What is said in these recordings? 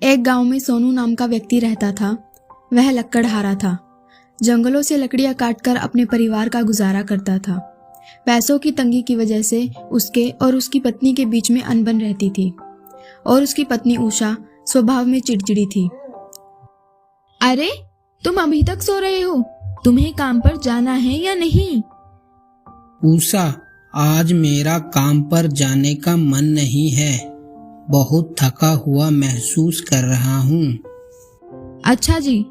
एक गांव में सोनू नाम का व्यक्ति रहता था। वह लकड़हारा था। जंगलों से लकड़ियां काटकर अपने परिवार का गुजारा करता था। पैसों की तंगी की वजह से उसके और उसकी पत्नी के बीच में अनबन रहती थी और उसकी पत्नी उषा स्वभाव में चिड़चिड़ी थी। अरे, तुम अभी तक सो रहे हो? तुम्हें काम पर जाना है या नहीं? उषा, आज मेरा काम पर जाने का मन नहीं है। बहुत थका हुआ महसूस कर रहा हूँ। अच्छा जी,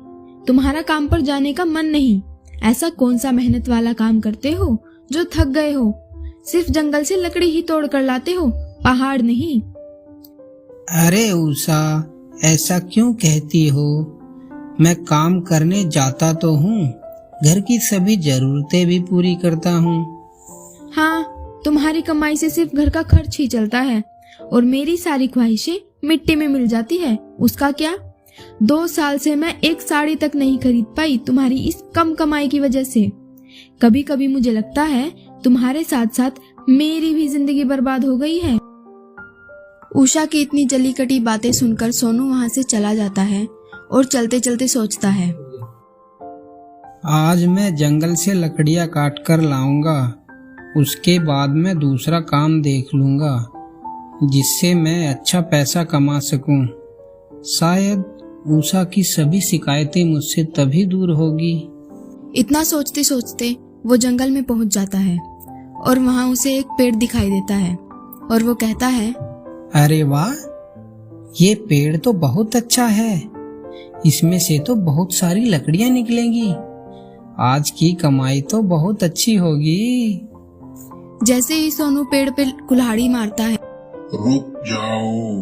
तुम्हारा काम पर जाने का मन नहीं? ऐसा कौन सा मेहनत वाला काम करते हो जो थक गए हो? सिर्फ जंगल से लकड़ी ही तोड़ कर लाते हो, पहाड़ नहीं। अरे उषा, ऐसा क्यों कहती हो? मैं काम करने जाता तो हूँ, घर की सभी जरूरतें भी पूरी करता हूँ। हाँ, तुम्हारी कमाई से सिर्फ घर का खर्च ही चलता है और मेरी सारी ख्वाहिशें मिट्टी में मिल जाती है। उसका क्या? 2 साल से मैं एक साड़ी तक नहीं खरीद पाई तुम्हारी इस कम कमाई की वजह से। कभी कभी मुझे लगता है तुम्हारे साथ साथ मेरी भी जिंदगी बर्बाद हो गई है। उषा की इतनी जली कटी बातें सुनकर सोनू वहां से चला जाता है और चलते चलते सोचता है, आज मैं जंगल से लकड़ियाँ काट कर लाऊंगा। उसके बाद मैं दूसरा काम देख लूंगा जिससे मैं अच्छा पैसा कमा सकूं। शायद उषा की सभी शिकायतें मुझसे तभी दूर होगी। इतना सोचते सोचते वो जंगल में पहुंच जाता है और वहां उसे एक पेड़ दिखाई देता है और वो कहता है, अरे वाह, ये पेड़ तो बहुत अच्छा है। इसमें से तो बहुत सारी लकड़ियां निकलेंगी। आज की कमाई तो बहुत अच्छी होगी। जैसे ही सोनू पेड़ पे कुल्हाड़ी मारता है, रुक जाओ,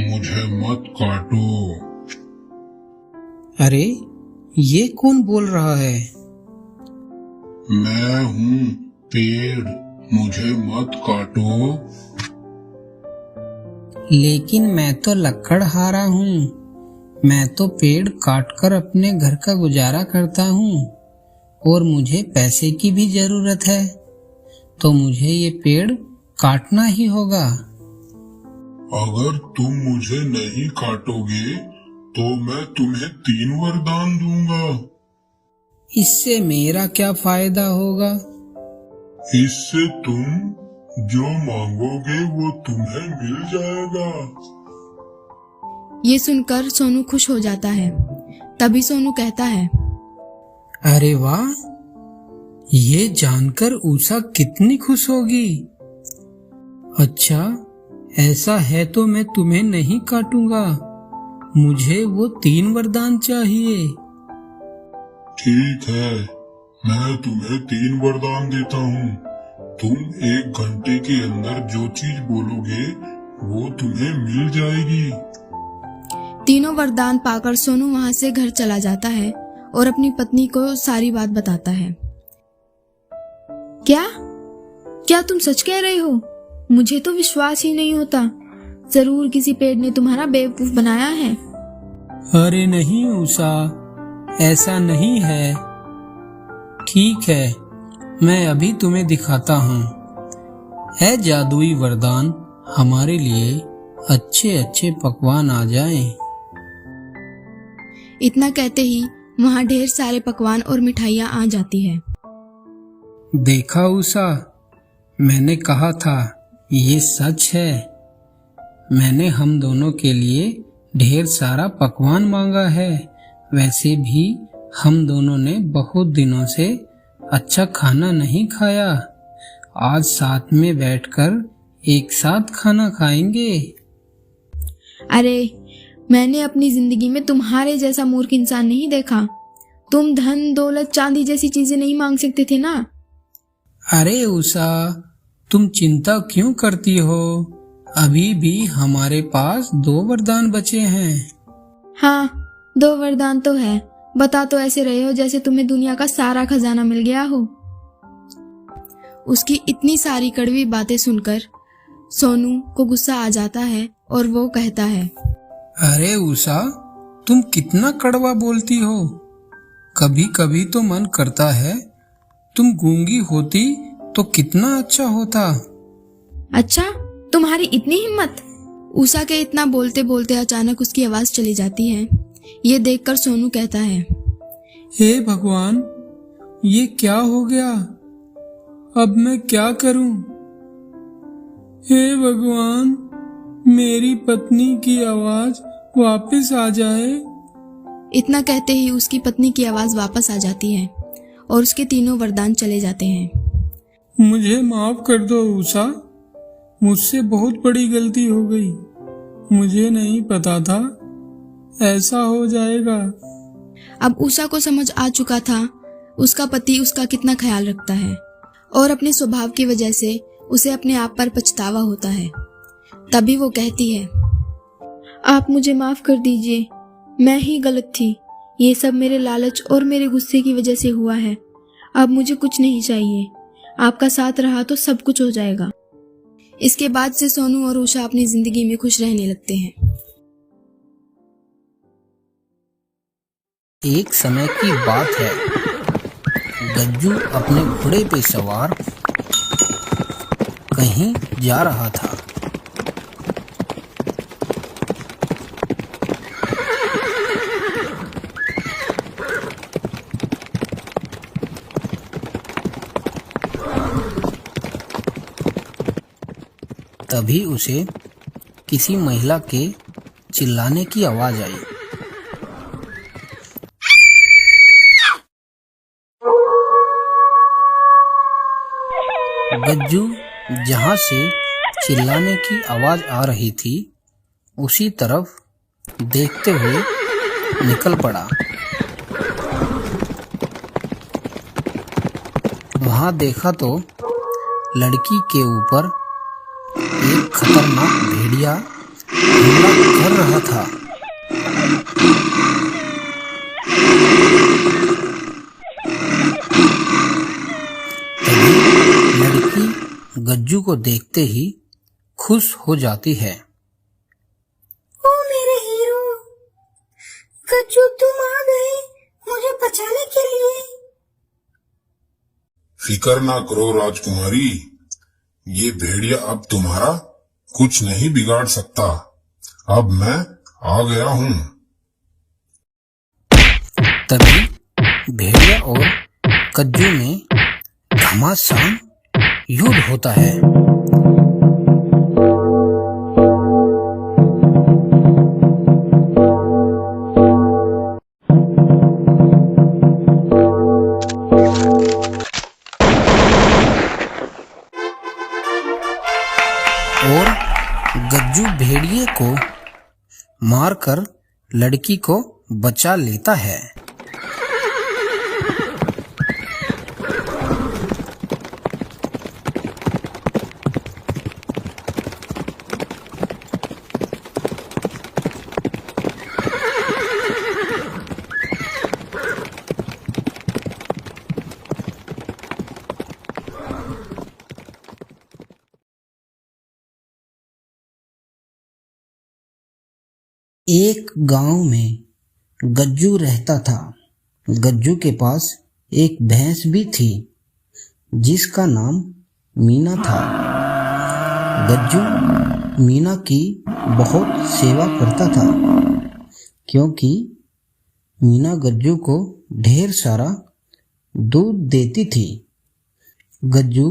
मुझे मत काटो। अरे, ये कौन बोल रहा है? मैं हूँ पेड़, मुझे मत काटो। लेकिन मैं तो लकड़हारा हूँ। मैं तो पेड़ काटकर अपने घर का गुजारा करता हूँ और मुझे पैसे की भी जरूरत है, तो मुझे ये पेड़ काटना ही होगा। अगर तुम मुझे नहीं काटोगे तो मैं तुम्हें 3 वरदान दूंगा। इससे मेरा क्या फायदा होगा? इससे तुम जो मांगोगे वो तुम्हें मिल जाएगा। ये सुनकर सोनू खुश हो जाता है। तभी सोनू कहता है, अरे वाह, ये जानकर उषा कितनी खुश होगी। अच्छा, ऐसा है तो मैं तुम्हें नहीं काटूंगा। मुझे वो 3 वरदान चाहिए। ठीक है, मैं तुम्हें 3 वरदान देता हूँ। तुम 1 घंटे के अंदर जो चीज बोलोगे वो तुम्हें मिल जाएगी। तीनों वरदान पाकर सोनू वहां से घर चला जाता है और अपनी पत्नी को सारी बात बताता है। क्या तुम सच कह रहे हो? मुझे तो विश्वास ही नहीं होता। जरूर किसी पेड़ ने तुम्हारा बेवकूफ बनाया है। अरे नहीं उषा, ऐसा नहीं है। ठीक है, मैं अभी तुम्हें दिखाता हूँ। है जादुई वरदान, हमारे लिए अच्छे अच्छे पकवान आ जाएं। इतना कहते ही वहाँ ढेर सारे पकवान और मिठाइयाँ आ जाती है। देखा उषा, मैंने कहा था ये सच है। मैंने हम दोनों के लिए ढेर सारा पकवान मांगा है। वैसे भी हम दोनों ने बहुत दिनों से अच्छा खाना नहीं खाया। आज साथ में बैठकर एक साथ खाना खाएंगे। अरे, मैंने अपनी जिंदगी में तुम्हारे जैसा मूर्ख इंसान नहीं देखा। तुम धन दौलत चांदी जैसी चीजें नहीं मांग सकते थे ना? अरे उषा, तुम चिंता क्यों करती हो? अभी भी हमारे पास 2 वरदान बचे हैं। हाँ, 2 वरदान तो है। बता तो ऐसे रहे हो जैसे तुम्हें दुनिया का सारा खजाना मिल गया हो। उसकी इतनी सारी कड़वी बातें सुनकर सोनू को गुस्सा आ जाता है और वो कहता है, अरे उषा, तुम कितना कड़वा बोलती हो। कभी कभी तो मन करता है तुम गूंगी होती तो कितना अच्छा होता। अच्छा, तुम्हारी इतनी हिम्मत? उषा के इतना बोलते बोलते अचानक उसकी आवाज चली जाती है। ये देखकर सोनू कहता है, हे भगवान, ये क्या हो गया? अब मैं क्या करूं? हे भगवान, मेरी पत्नी की आवाज वापस आ जाए। इतना कहते ही उसकी पत्नी की आवाज वापस आ जाती है और उसके तीनों वरदान चले जाते हैं। मुझे माफ कर दो उषा, मुझसे बहुत बड़ी गलती हो गई। मुझे नहीं पता था ऐसा हो जाएगा। अब उषा को समझ आ चुका था उसका पति उसका कितना ख्याल रखता है और अपने स्वभाव की वजह से उसे अपने आप पर पछतावा होता है। तभी वो कहती है, आप मुझे माफ कर दीजिए, मैं ही गलत थी। ये सब मेरे लालच और मेरे गुस्से की वजह से हुआ है। अब मुझे कुछ नहीं चाहिए, आपका साथ रहा तो सब कुछ हो जाएगा। इसके बाद से सोनू और उषा अपनी जिंदगी में खुश रहने लगते हैं। एक समय की बात है, गज्जू अपने घोड़े पे सवार कहीं जा रहा था। तभी उसे किसी महिला के चिल्लाने की आवाज आई। गज्जू जहां से चिल्लाने की आवाज आ रही थी उसी तरफ देखते हुए निकल पड़ा। वहां देखा तो लड़की के ऊपर एक खतरनाक भेड़िया हमला कर रहा था। लड़की गज्जू को देखते ही खुश हो जाती है। ओ मेरे हीरो, गज्जू तुम आ गए मुझे बचाने के लिए। फिकर ना करो राजकुमारी, ये भेड़िया अब तुम्हारा कुछ नहीं बिगाड़ सकता। अब मैं आ गया हूँ। तभी भेड़िया और गज्जू में घमासान युद्ध होता है। और गज्जू भेड़िए को मारकर लड़की को बचा लेता है। एक गांव में गज्जू रहता था। गज्जू के पास एक भैंस भी थी जिसका नाम मीना था। गज्जू मीना की बहुत सेवा करता था क्योंकि मीना गज्जू को ढेर सारा दूध देती थी। गज्जू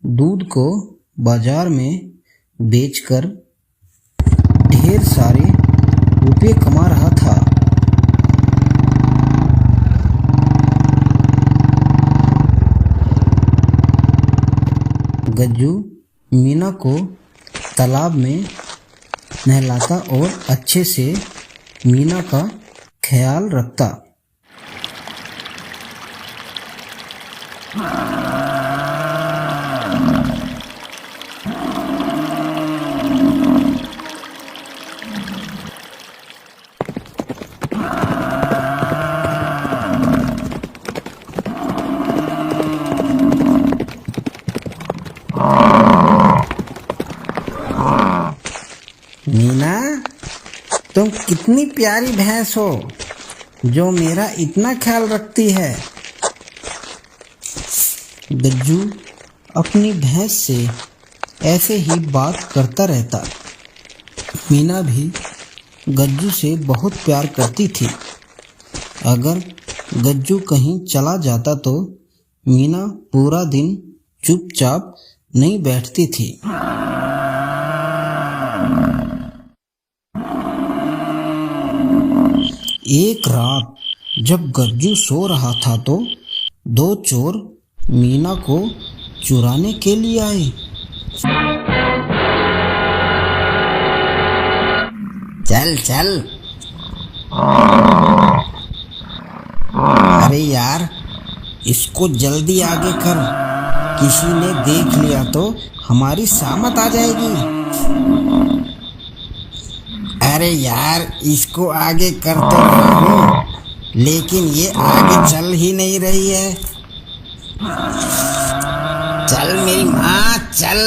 दूध को बाजार में बेचकर ढेर सारे रुपये कमा रहा था। गज्जू मीना को तालाब में नहलाता और अच्छे से मीना का ख्याल रखता। मीना, तुम कितनी प्यारी भैंस हो जो मेरा इतना ख्याल रखती है। गज्जू अपनी भैंस से ऐसे ही बात करता रहता। मीना भी गज्जू से बहुत प्यार करती थी। अगर गज्जू कहीं चला जाता तो मीना पूरा दिन चुपचाप नहीं बैठती थी। एक रात जब गज्जू सो रहा था तो 2 चोर मीना को चुराने के लिए आए। चल चल, अरे यार इसको जल्दी आगे कर, किसी ने देख लिया तो हमारी सामत आ जाएगी। अरे यार इसको आगे कर तो रहा हूँ, लेकिन ये आगे चल ही नहीं रही है। चल मेरी माँ चल,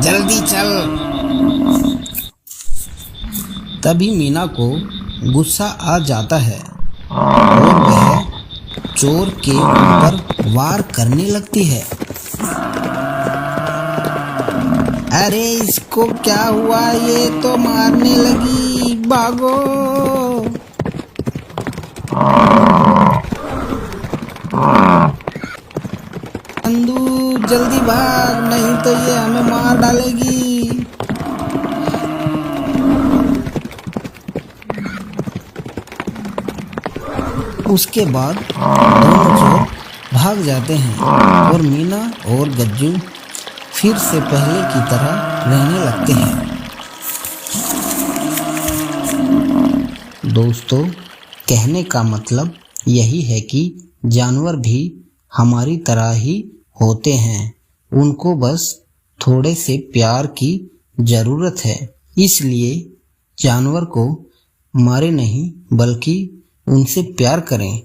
जल्दी चल। तभी मीना को गुस्सा आ जाता है और वह चोर के ऊपर वार करने लगती है। अरे इसको क्या हुआ, ये तो मारने लगी, भागो। अंधू जल्दी भाग, नहीं तो ये हमें मार डालेगी। उसके बाद दोनों चोर भाग जाते हैं और मीना और गज्जू फिर से पहले की तरह रहने लगते हैं। दोस्तों, कहने का मतलब यही है कि जानवर भी हमारी तरह ही होते हैं, उनको बस थोड़े से प्यार की जरूरत है। इसलिए जानवर को मारे नहीं बल्कि उनसे प्यार करें।